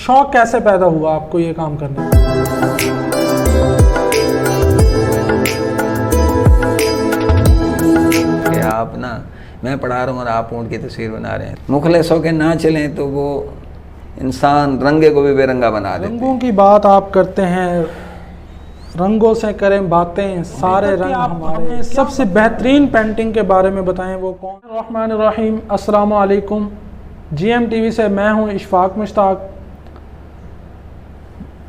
शौक़ कैसे पैदा हुआ आपको ये काम करने का? कि आप ना, मैं पढ़ा रहा हूँ और आप ऊँट की तस्वीर बना रहे हैं। मुखलिस होकर ना चलें तो वो इंसान रंगे को भी बेरंगा बना देते हैं। रंगों की बात आप करते हैं, रंगों से करें बातें, सारे रंग हमारे। सबसे बेहतरीन पेंटिंग के बारे में बताएं वो कौन? रहमान रहीम, अस्सलाम वालेकुम। GM TV से मैं हूं इशफाक मुश्ताक।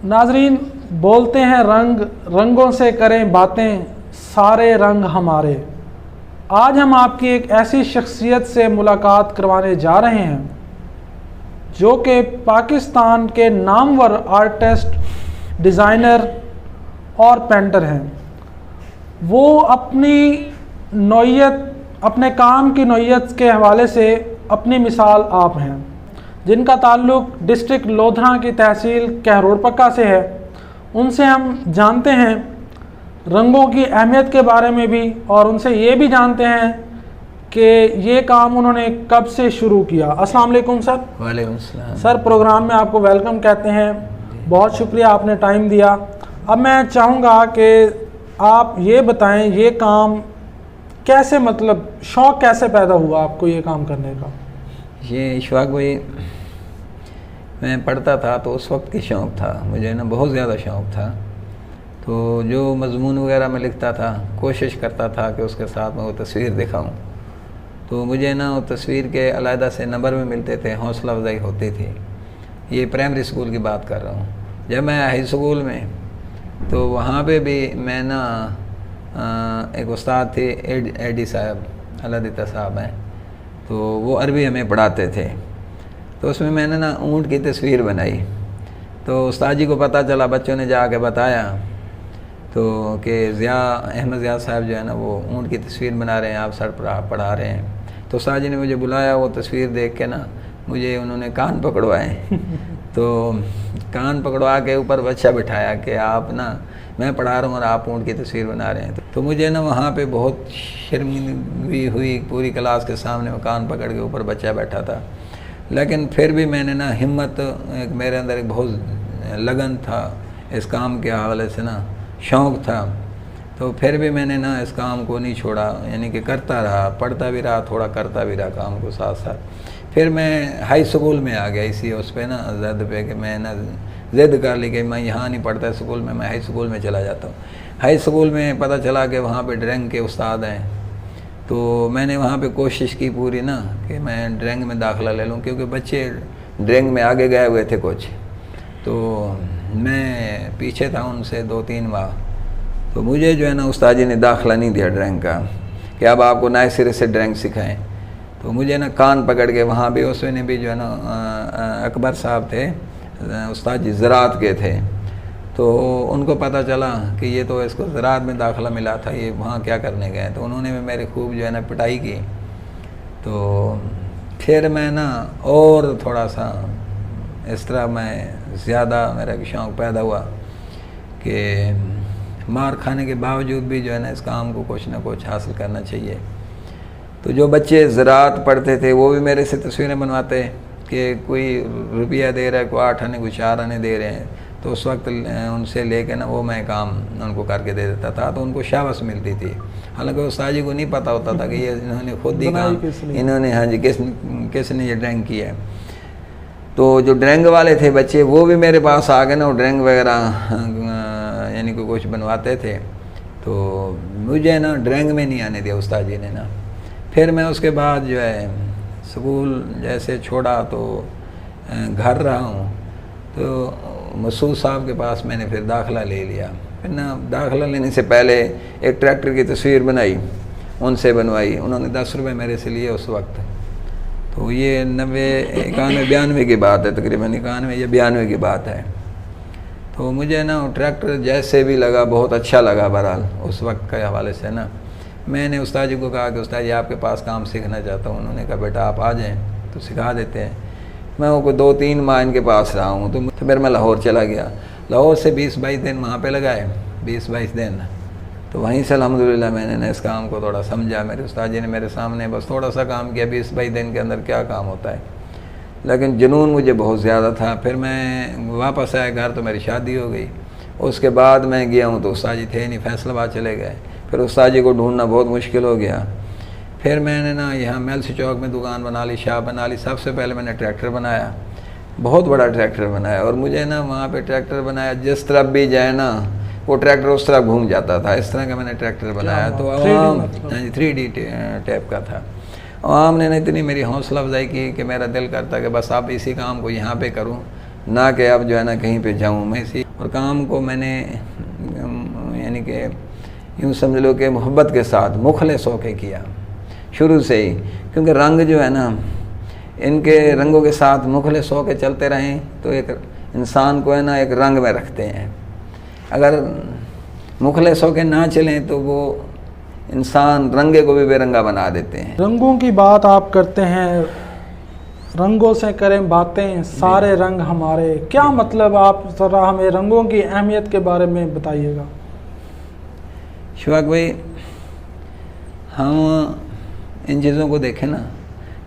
नाजरीन, बोलते हैं रंगों से करें बातें, सारे रंग हमारे। आज हम आपकी एक ऐसी शख्सियत से मुलाकात करवाने जा रहे हैं जो कि पाकिस्तान के नामवर आर्टिस्ट, डिज़ाइनर और पेंटर हैं। वो अपनी नौइयत, अपने काम की नौइयत के हवाले से अपनी मिसाल आप हैं, जिनका ताल्लुक़ डिस्ट्रिक्ट लोधरा की तहसील कहरोड़पक्का से है। उनसे हम जानते हैं रंगों की अहमियत के बारे में भी, और उनसे ये भी जानते हैं कि ये काम उन्होंने कब से शुरू किया। अस्सलाम वालेकुम सर। वालेकुम सलाम। सर, प्रोग्राम में आपको वेलकम कहते हैं। बहुत शुक्रिया, आपने टाइम दिया। अब मैं चाहूँगा कि आप ये बताएं, ये काम कैसे, मतलब शौक़ कैसे पैदा हुआ आपको ये काम करने का? ये इशफाक भाई, मैं पढ़ता था तो उस वक्त की शौक़ था मुझे ना, बहुत ज़्यादा शौक़ था। तो जो मज़मून वगैरह में लिखता था, कोशिश करता था कि उसके साथ में वो तस्वीर दिखाऊं। तो मुझे ना वो तस्वीर के अलहदा से नंबर में मिलते थे, हौसला अफजाई होती थी। ये प्राइमरी स्कूल की बात कर रहा हूँ। जब मैं हाई स्कूल में, तो वहाँ पे भी मैं ना एक उस्ताद थे एडी साहब, अलादिता साहब हैं, तो वो अरबी हमें पढ़ाते थे। तो उसमें मैंने ना ऊँट की तस्वीर बनाई। तो उस्ताद जी को पता चला, बच्चों ने जाके बताया तो कि अहमद ज़िया साहब जो है ना, वो ऊँट की तस्वीर बना रहे हैं, आप सर पढ़ा रहे हैं। तो उस्ताद जी ने मुझे बुलाया। वो तस्वीर देख के ना मुझे उन्होंने कान पकड़वाए। तो कान पकड़वा के ऊपर बच्चा बिठाया कि आप ना, मैं पढ़ा रहा हूँ और आप ऊँट की तस्वीर बना रहे हैं। तो मुझे ना वहाँ पे बहुत शर्मिंदगी हुई, पूरी क्लास के सामने मैं कान पकड़ के ऊपर बच्चा बैठा था। लेकिन फिर भी मैंने ना हिम्मत, एक मेरे अंदर एक बहुत लगन था इस काम के हवाले से ना, शौक़ था। तो फिर भी मैंने ना इस काम को नहीं छोड़ा, यानी कि करता रहा, पढ़ता भी रहा, थोड़ा करता भी रहा काम को साथ साथ। फिर मैं हाई स्कूल में आ गया इसी उस पर ना, ज़िद पे कि मैं ना ज़िद कर ली कि मैं यहाँ नहीं पढ़ता स्कूल में, मैं हाई स्कूल में चला जाता हूँ। हाई स्कूल में पता चला कि वहाँ पे ड्राइंग के उस्ताद हैं। तो मैंने वहाँ पे कोशिश की पूरी ना कि मैं ड्राइंग में दाखिला ले लूँ, क्योंकि बच्चे ड्राइंग में आगे गए हुए थे कुछ। तो मैं पीछे था उनसे 2-3 माह। तो मुझे जो है ना उस्ताद जी ने दाखिला नहीं दिया ड्राइंग का, कि अब आपको नए सिरे से ड्राइंग सिखाएं। तो मुझे ना कान पकड़ के वहाँ भी, उसमें भी जो है ना अकबर साहब थे, उस्ताद जी ज़राअत के थे। तो उनको पता चला कि ये तो इसको ज़राअत में दाखिला मिला था, ये वहाँ क्या करने गए। तो उन्होंने भी मेरी खूब जो है ना पिटाई की। तो फिर मैं ना और थोड़ा सा इस तरह मैं ज़्यादा, मेरा शौक़ पैदा हुआ कि मार खाने के बावजूद भी जो है ना इस काम को कुछ ना कुछ हासिल करना चाहिए। तो जो बच्चे ज़राअत पढ़ते थे वो भी मेरे से तस्वीरें बनवाते कि कोई रुपया दे रहा है, कोई 8 आने, कोई 4 आने दे रहे हैं। तो उस वक्त उनसे लेके ना वो मैं काम उनको करके दे देता था, तो उनको शाबाश मिलती थी। हालांकि उस्ताद जी को नहीं पता होता था कि ये इन्होंने खुद ही काम, इन्होंने, हाँ जी, किसने ये ड्राइंग की है। तो जो ड्राइंग वाले थे बच्चे, वो भी मेरे पास आ गए ना, वो ड्राइंग वगैरह यानी कि कुछ बनवाते थे। तो मुझे ना ड्राइंग में नहीं आने दिया उस्ताद जी ने ना। फिर मैं उसके बाद जो है स्कूल जैसे छोड़ा तो घर रहा हूँ। तो मसूद साहब के पास मैंने फिर दाखिला ले लिया। फिर ना दाखिला लेने से पहले एक ट्रैक्टर की तस्वीर बनाई, उनसे बनवाई। उन्होंने 10 रुपये मेरे से लिए उस वक्त। तो ये 91, 91 की बात है, तकरीबन 91 या 92 की बात है। तो मुझे ना ट्रैक्टर जैसे भी लगा, बहुत अच्छा लगा। बहरहाल उस वक्त के हवाले से ना मैंने उस्ताद जी को कहा कि उस्ताद जी आपके पास काम सीखना चाहता हूँ। उन्होंने कहा बेटा आप आ जाएँ तो सिखा देते हैं। मैं वो 2-3 माह इनके पास रहा हूँ। तो फिर मैं लाहौर चला गया। लाहौर से 20-22 दिन वहाँ पे लगाए, 20-22 दिन। तो वहीं से अल्हम्दुलिल्लाह मैंने ना इस काम को थोड़ा समझा। मेरे उस्ताद जी ने मेरे सामने बस थोड़ा सा काम किया, 20-22 दिन के अंदर क्या काम होता है। लेकिन जुनून मुझे बहुत ज़्यादा था। फिर मैं वापस आया घर तो मेरी शादी हो गई। उसके बाद मैं गया हूँ तो उस्ताद जी थे नहीं, फैसलाबाद चले गए। फिर उस्ताद जी को ढूंढना बहुत मुश्किल हो गया। फिर मैंने ना यहाँ मेल्स चौक में दुकान बना ली, शॉप बना ली। सबसे पहले मैंने ट्रैक्टर बनाया, बहुत बड़ा ट्रैक्टर बनाया। और मुझे ना वहाँ पे ट्रैक्टर बनाया, जिस तरफ भी जाए ना वो ट्रैक्टर उस तरफ घूम जाता था, इस तरह का मैंने ट्रैक्टर बनाया। तो आवाम 3D टाइप का था। आवाम ने इतनी मेरी हौसला अफजाई की कि मेरा दिल करता कि बस अब इसी काम को यहाँ पे करूँ, ना कि अब जो है ना कहीं पे जाऊँ मैं इसी। और काम को मैंने यानी कि यूँ समझ लो कि मोहब्बत के साथ मुखलिस होके किया शुरू से ही। क्योंकि रंग जो है ना, इनके रंगों के साथ मुखलिस होके चलते रहें तो एक इंसान को है ना एक रंग में रखते हैं। अगर मुखलिस होके ना चलें तो वो इंसान रंगे को भी बेरंगा बना देते हैं। रंगों की बात आप करते हैं, रंगों से करें बातें सारे रंग हमारे, क्या मतलब? आप ज़रा हमें रंगों की अहमियत के बारे में बताइएगा। शिवाक भाई, हम इन चीज़ों को देखें ना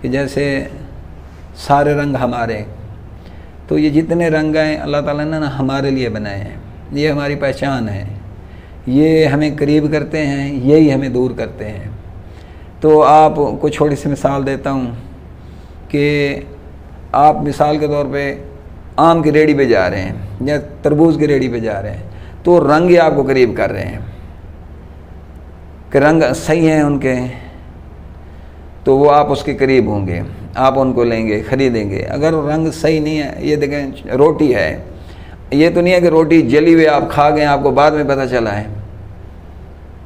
कि जैसे सारे रंग हमारे, तो ये जितने रंग हैं अल्लाह ताला ने ना हमारे लिए बनाए हैं। ये हमारी पहचान है, ये हमें करीब करते हैं, यही हमें दूर करते हैं। तो आपको छोटी सी मिसाल देता हूँ कि आप मिसाल के तौर पे आम की रेहड़ी पे जा रहे हैं या तरबूज की रेहड़ी पे जा रहे हैं, तो रंग ही आपको करीब कर रहे हैं कि रंग सही हैं उनके, तो वो आप उसके करीब होंगे, आप उनको लेंगे, ख़रीदेंगे। अगर रंग सही नहीं है, ये देखें रोटी है, ये तो नहीं है कि रोटी जली हुई आप खा गए, आपको बाद में पता चला है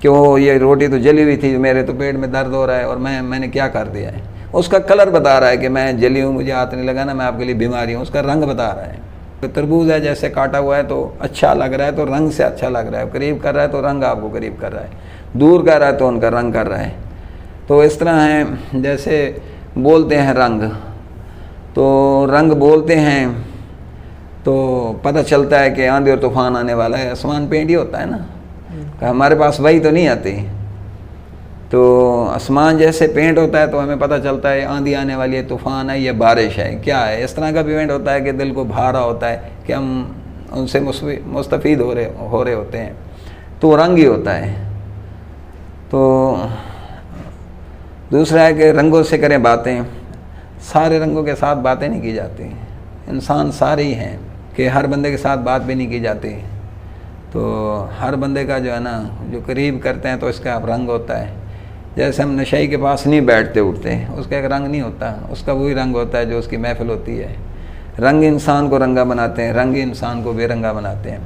कि वो ये रोटी तो जली हुई थी, मेरे तो पेट में दर्द हो रहा है और मैंने क्या कर दिया है। उसका कलर बता रहा है कि मैं जली हूँ, मुझे हाथ नहीं लगा ना, मैं आपके लिए बीमारी हूँ। उसका रंग बता रहा है। तो तरबूज है, जैसे काटा हुआ है तो अच्छा लग रहा है, तो रंग से अच्छा लग रहा है। करीब कर रहा है तो रंग आपको करीब कर रहा है, दूर कर रहा है तो उनका रंग कर रहा है। तो इस तरह है, जैसे बोलते हैं रंग, तो रंग बोलते हैं तो पता चलता है कि आंधी और तूफान आने वाला है। आसमान पेंट ही होता है ना, हमारे पास वही तो नहीं आती। तो आसमान जैसे पेंट होता है तो हमें पता चलता है आंधी आने वाली है, तूफान है, ये बारिश है, क्या है। इस तरह का भी इवेंट होता है कि दिल को भा रहा होता है कि हम उनसे मुस्तफ़ीद हो रहे होते हैं, तो रंग ही होता है। तो दूसरा है कि रंगों से करें बातें, सारे रंगों के साथ बातें नहीं की जाती। इंसान सारे ही हैं कि हर बंदे के साथ बात भी नहीं की जाती। तो हर बंदे का जो है ना, जो करीब करते हैं तो इसका रंग होता है। जैसे हम नशाई के पास नहीं बैठते उठते, उसका एक रंग नहीं होता, उसका वही रंग होता है जो उसकी महफिल होती है। रंग इंसान को रंगा बनाते हैं, रंग इंसान को बेरंगा बनाते हैं।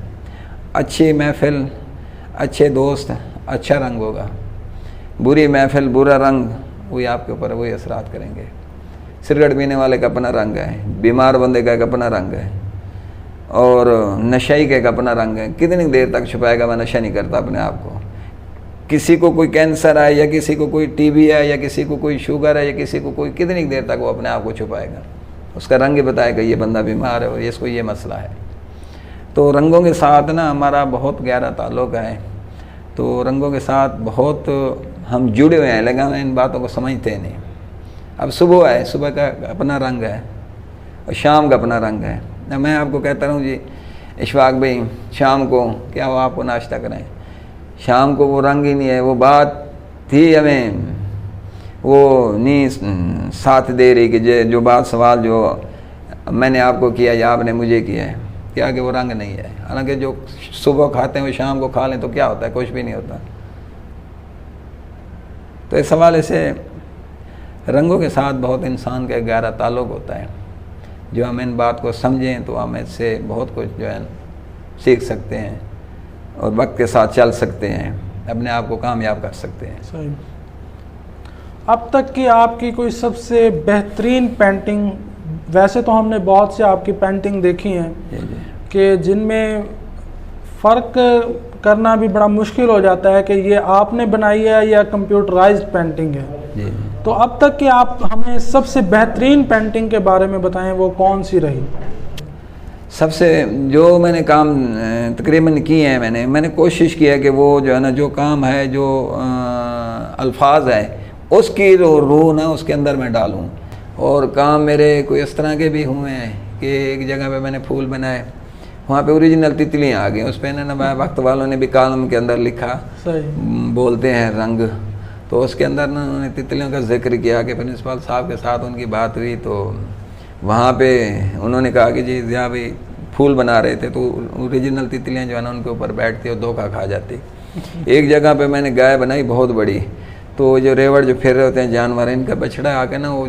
अच्छी महफिल, अच्छे दोस्त, अच्छा रंग होगा। बुरी महफिल, बुरा रंग, वही आपके ऊपर वही असरात करेंगे। सिगरेट पीने वाले का अपना रंग है, बीमार बंदे का एक अपना रंग है, और नशाई का एक अपना रंग है। कितनी देर तक छुपाएगा, मैं नशा नहीं करता अपने आप को। किसी को कोई कैंसर है, या किसी को कोई टीबी है, या किसी को कोई शुगर है, या किसी को कोई, कितनी देर तक वो अपने आप को छुपाएगा। उसका रंग ही बताएगा ये बंदा बीमार है और इसको ये मसला है। तो रंगों के साथ ना हमारा बहुत गहरा ताल्लुक़ है। तो रंगों के साथ बहुत हम जुड़े हुए हैं, लेकिन इन बातों को समझते नहीं। अब सुबह है, सुबह का अपना रंग है और शाम का अपना रंग है। मैं आपको कहता रहूँ जी इशफाक भाई, शाम को क्या हो आपको नाश्ता करें, शाम को वो रंग ही नहीं है। वो बात थी हमें वो नहीं साथ दे रही कि जो बात सवाल जो मैंने आपको किया या आपने मुझे किया है, क्या कि वो रंग नहीं है। हालांकि जो सुबह खाते हैं वो शाम को खा लें तो क्या होता है, कुछ भी नहीं होता। तो इस हवाले से रंगों के साथ बहुत इंसान का गहरा ताल्लुक़ होता है। जो हम इन बात को समझें तो हम इससे बहुत कुछ जो है सीख सकते हैं और वक्त के साथ चल सकते हैं, अपने आप को कामयाब कर सकते हैं। सही। अब तक की आपकी कोई सबसे बेहतरीन पेंटिंग, वैसे तो हमने बहुत से आपकी पेंटिंग देखी हैं कि जिनमें फ़र्क करना भी बड़ा मुश्किल हो जाता है कि ये आपने बनाई है या कंप्यूटराइज्ड पेंटिंग है। तो अब तक कि आप हमें सबसे बेहतरीन पेंटिंग के बारे में बताएं, वो कौन सी रही? सबसे जो मैंने काम तकरीबन किए हैं, मैंने कोशिश की है कि वो जो है ना, जो काम है, जो अल्फाज है, उसकी रूह ना उसके अंदर मैं डालूँ। और काम मेरे कोई इस तरह के भी हुए हैं कि एक जगह पे मैंने फूल बनाए, वहाँ पे ओरिजिनल तितलियाँ आ गई। उस पर ना वक्त वालों ने भी कॉलम के अंदर लिखा, बोलते हैं रंग, तो उसके अंदर ना उन्होंने तितलियों का जिक्र किया कि प्रिंसिपल साहब के साथ उनकी बात हुई, तो वहाँ पे उन्होंने कहा कि जी जहाँ भी फूल बना रहे थे तो ओरिजिनल तितलियाँ जो है ना उनके ऊपर बैठती और धोखा खा जाती। एक जगह पे मैंने गाय बनाई बहुत बड़ी, तो जो रेवड़ जो फिर रहे होते हैं जानवर, इनका बछड़ा आके ना वो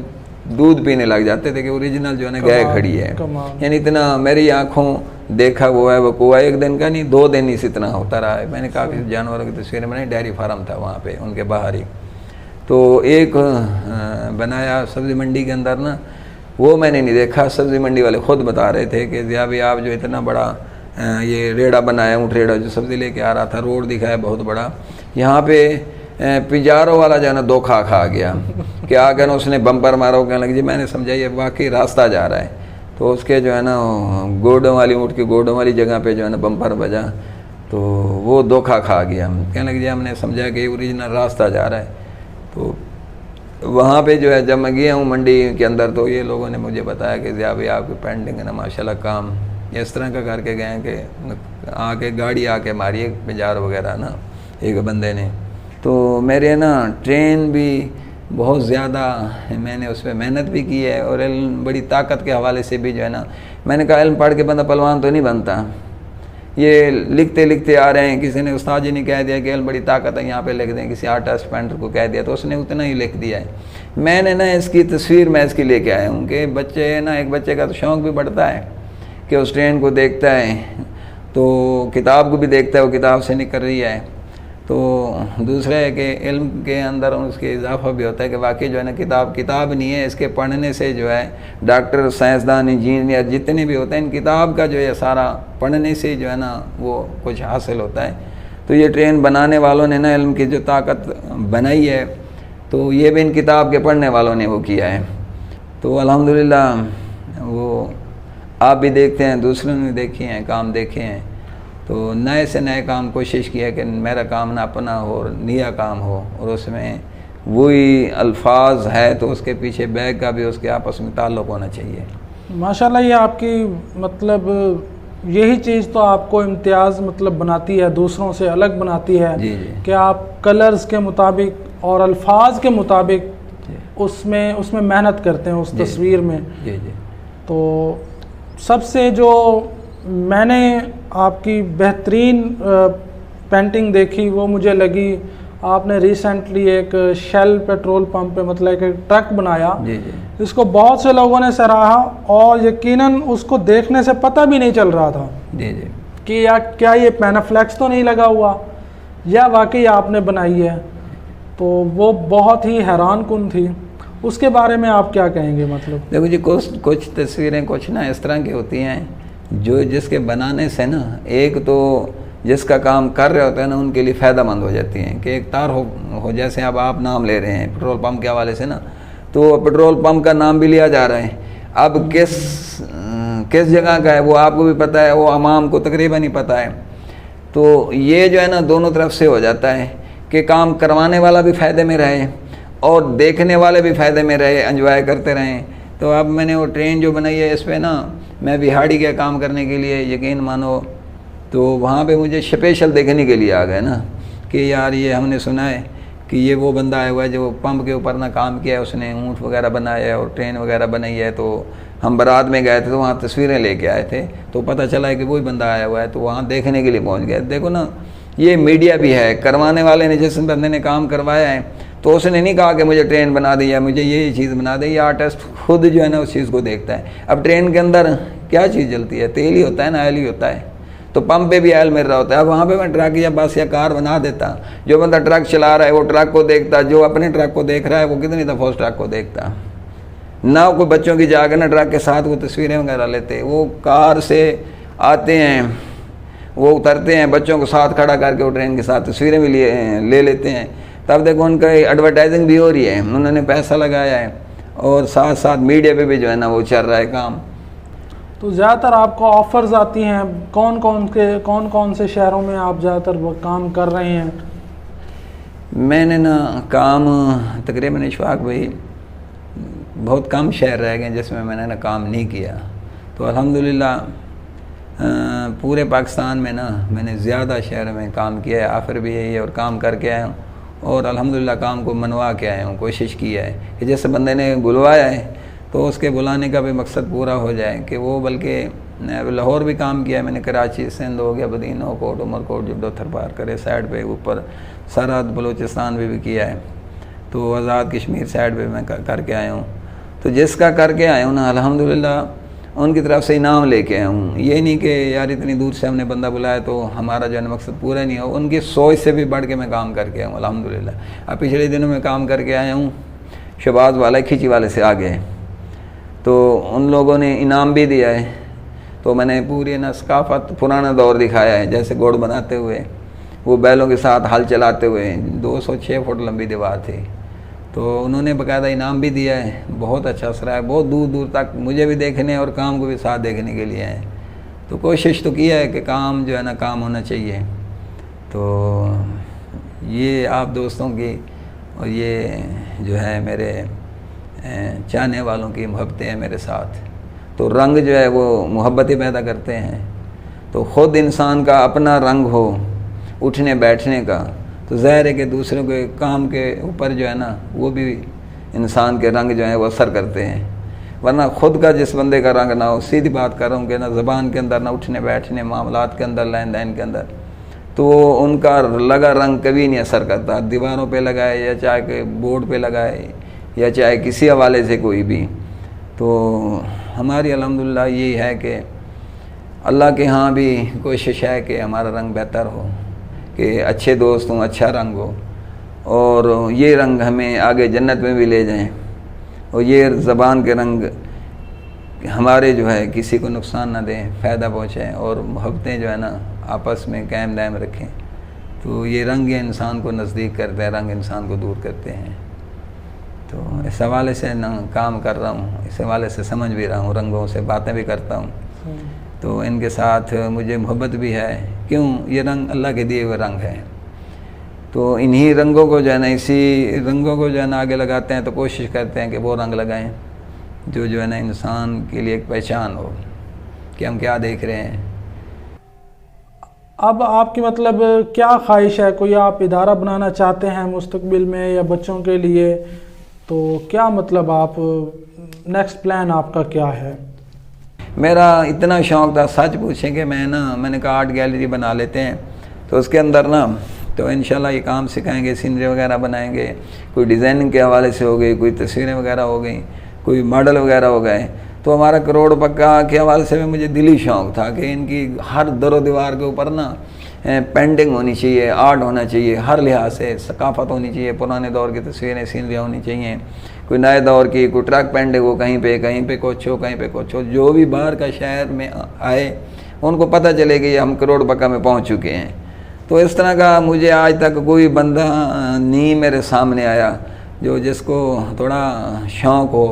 दूध पीने लग जाते थे कि ओरिजिनल जो है ना गाय खड़ी है। यानी इतना मेरी आँखों देखा हुआ है वकूआ, एक दिन का नहीं 2 दिन इसी इतना होता रहा है। मैंने काफ़ी जानवरों की तस्वीरें बनाई, डेयरी फार्म था वहाँ पे उनके बाहर ही। तो एक बनाया सब्ज़ी मंडी के अंदर ना, वो मैंने नहीं देखा, सब्ज़ी मंडी वाले ख़ुद बता रहे थे कि जिया भाई आप जो इतना बड़ा ये रेड़ा बनाया, ऊँट रेड़ा जो सब्ज़ी लेके आ रहा था, रोड दिखाया बहुत बड़ा, यहाँ पे पिजारों वाला जो है ना धोखा खा गया कि आगे ना उसने बम्पर मारा, कहने लगे जी मैंने समझा ये वाकई रास्ता जा रहा है, तो उसके जो है ना गोडों वाली ऊँट की गोडों वाली जगह पे जो है ना बम्पर बजा, तो वो धोखा खा गया। कहने लगे जी हमने समझा कि ओरिजिनल रास्ता जा रहा है। तो वहाँ पे जो है जब मैं गया हूँ मंडी के अंदर, तो ये लोगों ने मुझे बताया कि जिया भाई आपकी पेंटिंग है ना माशाल्लाह काम इस तरह का करके गए हैं कि आके गाड़ी आके मारी एक पिजार वगैरह ना एक बंदे ने। तो मेरे ना ट्रेन भी बहुत ज़्यादा मैंने उस पर मेहनत भी की है, और इल्म बड़ी ताकत के हवाले से भी जो है ना, मैंने कहा इल्म पढ़ के बंदा पहलवान तो नहीं बनता, ये लिखते लिखते आ रहे हैं। किसी ने उस्ताद जी ने कह दिया कि इल्म बड़ी ताकत है यहाँ पे लिख दें, किसी आर्टिस्ट पेंटर को कह दिया तो उसने उतना ही लिख दिया है। मैंने ना इसकी तस्वीर मैं इसकी लेके आया हूँ कि बच्चे ना, एक बच्चे का तो शौक़ भी बढ़ता है कि उस ट्रेन को देखता है, तो किताब को भी देखता है वो किताब से निकल रही है, तो दूसरा है कि इल्म के अंदर उसके इजाफा भी होता है कि वाकई जो है ना किताब नहीं है, इसके पढ़ने से जो है डॉक्टर, साइंसदान, इंजीनियर जितने भी होते हैं, इन किताब का जो है सारा पढ़ने से जो है ना वो कुछ हासिल होता है। तो ये ट्रेन बनाने वालों ने ना इल्म की जो ताकत बनाई है, तो ये भी इन किताब के पढ़ने वालों ने वो किया है। तो अल्हम्दुलिल्लाह वो आप भी देखते हैं, दूसरों ने देखे हैं, काम देखे हैं, तो नए से नए काम कोशिश किया कि मेरा काम ना अपना हो और नया काम हो, और उसमें वही अल्फाज है तो उसके पीछे बैग का भी उसके आपस में ताल्लुक़ होना चाहिए। माशाल्लाह ये आपकी मतलब यही चीज़ तो आपको इम्तियाज़ मतलब बनाती है, दूसरों से अलग बनाती है जी जी। कि आप कलर्स के मुताबिक और अल्फाज के मुताबिक उसमें मेहनत करते हैं उस तस्वीर में। जी जी। तो सबसे जो मैंने आपकी बेहतरीन पेंटिंग देखी वो मुझे लगी, आपने रिसेंटली एक शेल पेट्रोल पंप पे मतलब एक ट्रक बनाया। जी जी। इसको बहुत से लोगों ने सराहा और यकीनन उसको देखने से पता भी नहीं चल रहा था जी जी कि या क्या ये पैनाफ्लेक्स तो नहीं लगा हुआ या वाकई आपने बनाई है। तो वो बहुत ही हैरान कुन थी, उसके बारे में आप क्या कहेंगे? मतलब देखो जी, कुछ तस्वीरें कुछ ना इस तरह की होती हैं जो जिसके बनाने से ना एक तो जिसका काम कर रहे होते हैं ना उनके लिए फ़ायदेमंद हो जाती हैं कि एक तार हो जैसे अब आप नाम ले रहे हैं पेट्रोल पंप के हवाले से ना, तो पेट्रोल पंप का नाम भी लिया जा रहा है। अब किस जगह का है वो आपको भी पता है, वो आवाम को तकरीबन ही पता है। तो ये जो है ना दोनों तरफ से हो जाता है कि काम करवाने वाला भी फ़ायदे में रहे और देखने वाले भी फ़ायदे में रहे, एंजॉय करते रहें। तो अब मैंने वो ट्रेन जो बनाई है इस पर ना मैं बिहाड़ी गया काम करने के लिए, यकीन मानो, तो वहाँ पे मुझे स्पेशल देखने के लिए आ गए ना कि यार ये हमने सुना है कि ये वो बंदा आया हुआ है जो पंप के ऊपर ना काम किया है, उसने ऊँट वगैरह बनाया है और ट्रेन वगैरह बनाई है। तो हम बारात में गए थे तो वहाँ तस्वीरें लेके आए थे, तो पता चला है कि वही बंदा आया हुआ है, तो वहाँ देखने के लिए पहुँच गए। देखो ना, ये मीडिया भी है, करवाने वाले ने जिस बंदे ने काम करवाया है तो उसने नहीं कहा कि मुझे ट्रेन बना दी या मुझे ये चीज़ बना दी, ये आर्टिस्ट खुद जो है ना उस चीज़ को देखता है। अब ट्रेन के अंदर क्या चीज़ जलती है? तेल ही होता है ना, ऑयल ही होता है। तो पंप पे भी ऑयल मिल रहा होता है। अब वहाँ पे मैं ट्रक या बस या कार बना देता, जो बंदा ट्रक चला रहा है वो ट्रक को देखता, जो अपने ट्रक को देख रहा है वो कितनी दफ़ा उस ट्रक को देखता ना। कोई बच्चों की जाकर ना ट्रक के साथ वो तस्वीरें वगैरह लेते, वो कार से आते हैं, वो उतरते हैं, बच्चों को साथ खड़ा करके वो ट्रेन के साथ तस्वीरें भी ले लेते हैं। तब देखो उनका एडवर्टाइजिंग भी हो रही है, उन्होंने पैसा लगाया है और साथ साथ मीडिया पे भी जो है ना वो चल रहा है काम। तो ज़्यादातर आपको ऑफ़र्स आती हैं, कौन कौन से शहरों में आप ज़्यादातर वो काम कर रहे हैं? मैंने ना काम तकरीबन इशफाक भाई बहुत कम शहर रह गए जिसमें मैंने ना काम नहीं किया। तो अल्हम्दुलिल्लाह पूरे पाकिस्तान में ना मैंने ज़्यादा शहर में काम किया है, आखिर भी यही है, और काम करके आया हूँ और अल्हम्दुलिल्लाह काम को मनवा के आया हूँ। कोशिश किया है कि जैसे बंदे ने बुलवाया है तो उसके बुलाने का भी मकसद पूरा हो जाए कि वो, बल्कि लाहौर भी काम किया है मैंने, कराची, सिंध हो गया, बदीना, कोट, उमरकोट, जबडो, थरपार करे साइड पे, ऊपर सरहद बलूचिस्तान भी किया है, तो आज़ाद कश्मीर साइड पे मैं करके आया हूँ। तो जिसका करके आया हूँ ना अल्हम्दुलिल्लाह उनकी तरफ से इनाम लेके आया हूँ। ये नहीं कि यार इतनी दूर से हमने बंदा बुलाया तो हमारा जो है मकसद पूरा नहीं हो, उनकी सोच से भी बढ़ के मैं काम करके आया हूँ अल्हम्दुलिल्लाह। अब पिछले दिनों में काम करके आया हूँ, शहबाज वाला खिची वाले से आ गए, तो उन लोगों ने इनाम भी दिया है। तो मैंने पूरी ना सकाफत पुराना दौर दिखाया है, जैसे गुड़ बनाते हुए, वो बैलों के साथ हल चलाते हुए, 206 फुट लंबी दीवार थी, तो उन्होंने बाकायदा इनाम भी दिया है। बहुत अच्छा असर है, बहुत दूर दूर तक मुझे भी देखने और काम को भी साथ देखने के लिए हैं। तो कोशिश तो किया है कि काम जो है ना काम होना चाहिए। तो ये आप दोस्तों की और ये जो है मेरे चाहने वालों की मोहब्बतें हैं मेरे साथ, तो रंग जो है वो मोहब्बत ही पैदा करते हैं। तो ख़ुद इंसान का अपना रंग हो उठने बैठने का, तो ज़ाहिर है कि दूसरों के काम के ऊपर जो है ना वो भी इंसान के रंग जो है वो असर करते हैं। वरना ख़ुद का जिस बंदे का रंग ना हो, सीधी बात कर रहा हूँ कि ना ज़बान के अंदर, ना उठने बैठने, मामलात के अंदर, लेन देन के अंदर, तो उनका लगा रंग कभी नहीं असर करता। दीवारों पे लगाए या चाहे कि बोर्ड पे लगाए या चाहे किसी हवाले से कोई भी। तो हमारी अल्हम्दुलिल्लाह यही है कि अल्लाह के यहाँ भी कोशिश है कि हमारा रंग बेहतर हो, कि अच्छे दोस्त हों, अच्छा रंग हो, और ये रंग हमें आगे जन्नत में भी ले जाएं, और ये ज़बान के रंग हमारे जो है किसी को नुकसान ना दें, फ़ायदा पहुँचाएँ, और मोहब्बतें जो है ना आपस में कायम दायम रखें। तो ये रंग इंसान को नज़दीक करते हैं, रंग इंसान को दूर करते हैं। तो इस हवाले से ना काम कर रहा हूँ, इस हवाले से समझ भी रहा हूँ, रंगों से बातें भी करता हूँ। तो इनके साथ मुझे मोहब्बत भी है। क्यों? ये रंग अल्लाह के दिए हुए रंग हैं। तो इन्हीं रंगों को जो है ना, इसी रंगों को जो है ना आगे लगाते हैं, तो कोशिश करते हैं कि वो रंग लगाएं जो है ना इंसान के लिए एक पहचान हो कि हम क्या देख रहे हैं। अब आपकी मतलब क्या ख्वाहिश है? कोई आप इदारा बनाना चाहते हैं मुस्तकबिल में या बच्चों के लिए? तो क्या मतलब आप नेक्स्ट प्लान आपका क्या है? मेरा इतना शौक़ था, सच पूछें कि मैंने कहा आर्ट गैलरी बना लेते हैं, तो उसके अंदर ना तो इंशाल्लाह ये काम सिखाएंगे, सीनरी वगैरह बनाएंगे, कोई डिज़ाइनिंग के हवाले से हो गई, कोई तस्वीरें वगैरह हो गई, कोई मॉडल वगैरह हो गए। तो हमारा करोड़ पक्का के हवाले से मुझे दिली शौक़ था कि इनकी हर दरो दीवार के ऊपर ना पेंटिंग होनी चाहिए, आर्ट होना चाहिए, हर लिहाज से सकाफत होनी चाहिए, पुराने दौर की तस्वीरें, सीनरियाँ होनी चाहिए, कोई नए दौर की, कोई ट्रक पेंटिंग हो, कहीं पे कुछ हो, कहीं पे कुछ हो, जो भी बाहर का शहर में आए उनको पता चले कि हम करोड़ पक्का में पहुँच चुके हैं। तो इस तरह का मुझे आज तक कोई बंदा नहीं मेरे सामने आया जो जिसको थोड़ा शौक़ हो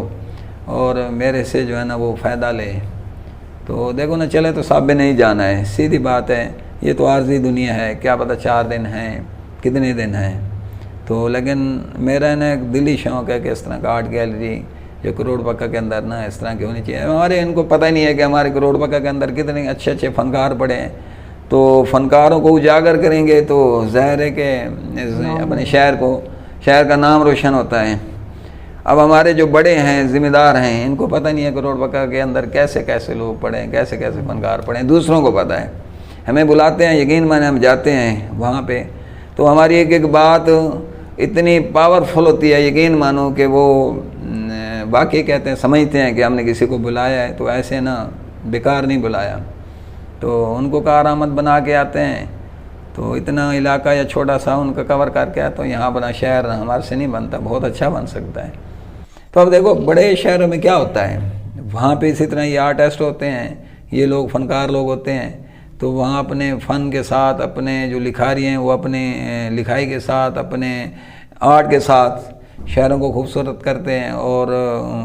और मेरे से जो है ना वो फ़ायदा ले। तो देखो ना, चले तो साबे नहीं जाना है, सीधी बात है। ये तो आर्जी दुनिया है, क्या पता 4 दिन हैं, कितने दिन हैं। तो लेकिन मेरा ना एक दिली शौक़ है कि इस तरह का आर्ट गैलरी जो करोड़ पक्का के अंदर ना इस तरह की होनी चाहिए। हमारे इनको पता ही नहीं है कि हमारे करोड़ पक्का के अंदर कितने अच्छे अच्छे फ़नकार पड़े हैं। तो फ़नकारों को उजागर करेंगे तो ज़ाहिर है कि अपने शहर का नाम रोशन होता है। अब हमारे जो बड़े हैं, ज़िम्मेदार हैं, इनको पता नहीं है करोड़ पक्का के अंदर कैसे कैसे लोग पड़े हैं, कैसे कैसे फ़नकार पड़े हैं। दूसरों को पता है, हमें बुलाते हैं, यकीन माने हम जाते हैं वहाँ पे, तो हमारी एक एक बात इतनी पावरफुल होती है, यकीन मानो कि वो वाकई कहते हैं, समझते हैं कि हमने किसी को बुलाया है, तो ऐसे ना बेकार नहीं बुलाया। तो उनको कारआमद बना के आते हैं, तो इतना इलाका या छोटा सा उनका कवर करके आते, तो यहाँ बना शहर हमारे से नहीं बनता, बहुत अच्छा बन सकता है। तो अब देखो बड़े शहरों में क्या होता है, वहाँ पे इसी तरह ये आर्टिस्ट होते हैं, ये लोग फ़नकार लोग होते हैं, तो वहाँ अपने फ़न के साथ, अपने जो लिखारी हैं वो अपने लिखाई के साथ, अपने आर्ट के साथ शहरों को खूबसूरत करते हैं और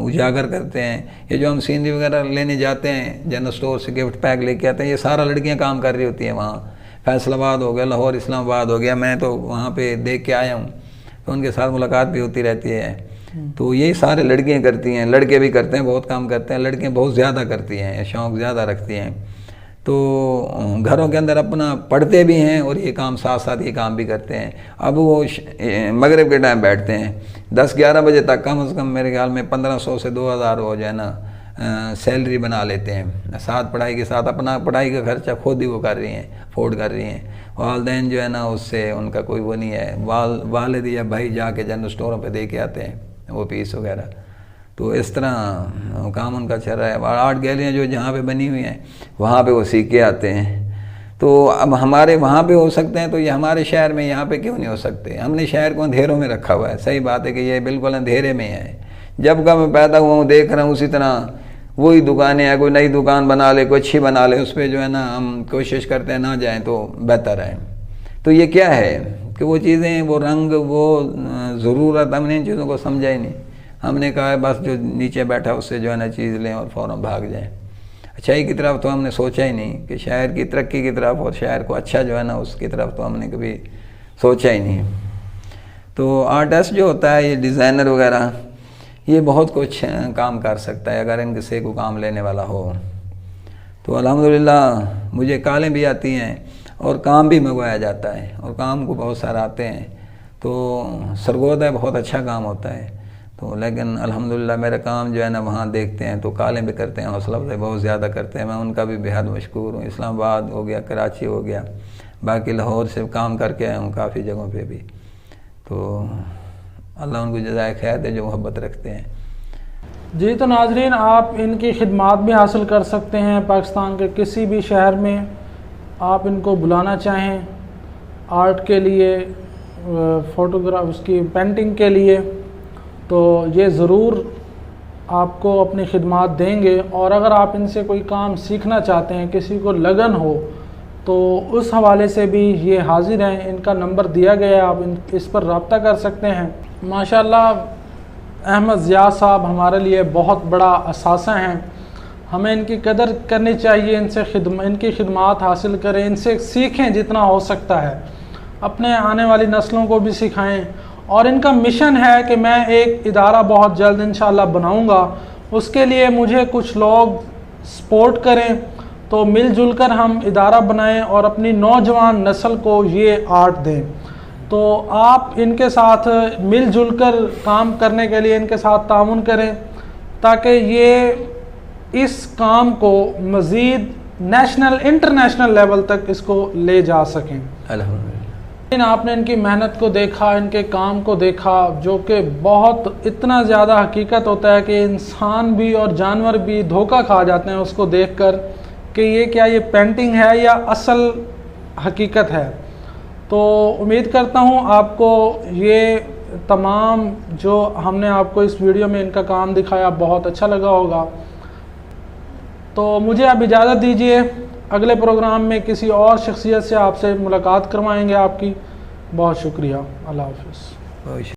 उजागर करते हैं। ये जो हम सीनरी वगैरह लेने जाते हैं, जनरल स्टोर से गिफ्ट पैक लेके आते हैं, ये सारा लड़कियाँ काम कर रही होती हैं वहाँ। फैसलाबाद हो गया, लाहौर, इस्लामाबाद हो गया, मैं तो वहाँ पे देख के आया हूँ, तो उनके साथ मुलाकात भी होती रहती है। तो यही सारे लड़कियां करती हैं, लड़के भी करते हैं, बहुत काम करते हैं, लड़कियां बहुत ज़्यादा करती हैं, शौक़ ज़्यादा रखती हैं। तो घरों के अंदर अपना पढ़ते भी हैं और ये काम साथ साथ ये काम भी करते हैं। अब वो मगरिब के टाइम बैठते हैं 10-11 बजे तक, कम से कम मेरे ख्याल में 1500 से 2000 हो जाए ना सैलरी बना लेते हैं। साथ पढ़ाई के साथ अपना पढ़ाई का खर्चा खुद ही वो कर रही हैं, अफोर्ड कर रही हैं। वालदैन जो है ना उससे उनका कोई वो नहीं है, वालिद या भाई जाके जनरल स्टोरों पे दे के आते हैं वो पीस वगैरह। तो इस तरह काम उनका चल रहा है। आर्ट गैलरियाँ जो जहाँ पे बनी हुई हैं वहाँ पे वो सीख के आते हैं। तो अब हमारे वहाँ पे हो सकते हैं तो ये हमारे शहर में यहाँ पे क्यों नहीं हो सकते? हमने शहर को अंधेरों में रखा हुआ है। सही बात है कि ये बिल्कुल अंधेरे में है। जब का मैं पैदा हुआ हूँ देख रहा हूँ उसी तरह वही दुकानें हैं, कोई नई दुकान बना ले, कोई अच्छी बना ले, उस पर जो है ना हम कोशिश करते हैं ना जाएँ तो बेहतर है। तो ये क्या है कि वो चीज़ें, वो रंग, वो ज़रूरत, हमने इन चीज़ों को समझा ही नहीं। हमने कहा है बस जो नीचे बैठा उससे जो है ना चीज़ लें और फ़ौरन भाग जाएं। अच्छाई की तरफ तो हमने सोचा ही नहीं कि शहर की तरक्की की तरफ और शहर को अच्छा जो है ना उसकी तरफ तो हमने कभी सोचा ही नहीं। तो आर्टिस्ट जो होता है, ये डिज़ाइनर वगैरह, ये बहुत कुछ काम कर सकता है अगर इनसे को काम लेने वाला हो। तो अल्हम्दुलिल्लाह मुझे कालें भी आती हैं और काम भी मंगवाया जाता है और काम को बहुत सारा आते हैं। तो सरगोदा बहुत अच्छा काम होता है। तो लेकिन अल्हम्दुलिल्लाह मेरा काम जो है ना वहाँ देखते हैं तो कालें भी करते हैं, हौसला अफजाई बहुत ज़्यादा करते हैं। मैं उनका भी बेहद मशकूर हूँ। इस्लामाबाद हो गया, कराची हो गया, बाकी लाहौर से काम करके आया हूँ काफ़ी जगहों पे भी। तो अल्लाह उनको जज़ाए खैर दे जो मोहब्बत रखते हैं। जी, तो नाजरीन आप इनकी खिदमात भी हासिल कर सकते हैं। पाकिस्तान के किसी भी शहर में आप इनको बुलाना चाहें आर्ट के लिए, फ़ोटोग्राफ, उसकी पेंटिंग के लिए, तो ये ज़रूर आपको अपनी खिदमात देंगे। और अगर आप इनसे कोई काम सीखना चाहते हैं, किसी को लगन हो, तो उस हवाले से भी ये हाज़िर हैं। इनका नंबर दिया गया है, आप इस पर रब्ता कर सकते हैं। माशाल्लाह अहमद ज़िया साहब हमारे लिए बहुत बड़ा असासा हैं। हमें इनकी कदर करनी चाहिए, इनकी खिदमात हासिल करें, इनसे सीखें जितना हो सकता है, अपने आने वाली नस्लों को भी सिखाएं। और इनका मिशन है कि मैं एक इदारा बहुत जल्द इंशाल्लाह बनाऊंगा, उसके लिए मुझे कुछ लोग सपोर्ट करें, तो मिलजुल कर हम इदारा बनाएं और अपनी नौजवान नस्ल को ये आर्ट दें। तो आप इनके साथ मिलजुल कर काम करने के लिए इनके साथ ताउन करें ताकि ये इस काम को मज़ीद नेशनल, इंटरनेशनल लेवल तक इसको ले जा सकें। अल्हम्दुलिल्लाह। आपने इनकी मेहनत को देखा, इनके काम को देखा, जो कि बहुत इतना ज़्यादा हकीकत होता है कि इंसान भी और जानवर भी धोखा खा जाते हैं उसको देखकर कि ये क्या, ये पेंटिंग है या असल हकीकत है। तो उम्मीद करता हूँ आपको ये तमाम जो हमने आपको इस वीडियो में इनका काम दिखाया बहुत अच्छा लगा होगा। तो मुझे आप इजाज़त दीजिए, अगले प्रोग्राम में किसी और शख्सियत से आपसे मुलाकात करवाएंगे आपकी। बहुत शुक्रिया। अल्लाह हाफ़िज़।